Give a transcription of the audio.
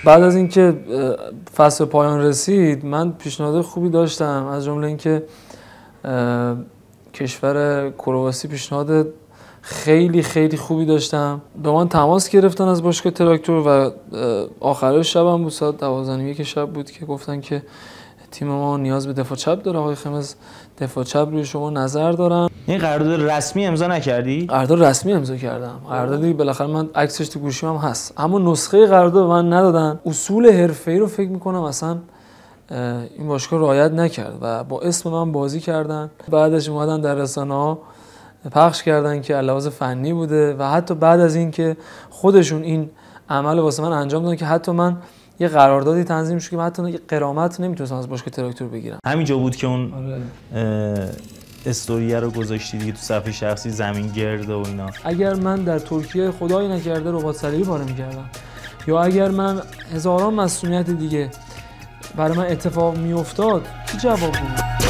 بعد از اینکه فصل پایان رسید من پیشنهاد خوبی داشتم، از جمله اینکه کشور کرواسی پیشنهاد خیلی خیلی خوبی داشتم. به من تماس گرفتن از باشگاه تراکتور و آخرای شبم بود، ساعت 12:30 که شب بود که گفتن که تیم ما نیاز به دفاع چپ داره، آقای خمس دفاع چپ روی شما نظر دارن. این قرارداد رسمی امضا نکردی؟ قرارداد رسمی امضا کردم. قراردادی بالاخره من عکسش تو گوشیم هم هست، اما نسخه قرارداد به من ندادن. اصول حرفه‌ای رو فکر می‌کنم اصلا این باشگاه رعایت نکرد و با اسم من بازی کردن. بعدش اومدن در رسانه‌ها پخش کردن که لحاظ فنی بوده و حتی بعد از این که خودشون این عمل واسه من انجام دادن که حتی من یه قراردادی تنظیم شد که من حتی غرامت نمیتونستم از باشگاه تراکتور بگیرم. همینجا بود که اون استوریه رو گذاشتی دیگه تو صفحه شخصی زمین گرده و اینا. اگر من در ترکیه خدایی نکرده ربات صلیبی پاره می‌کردم، یا اگر من هزاران مسئولیت دیگه برای من اتفاق میافتاد، چه جواب بود؟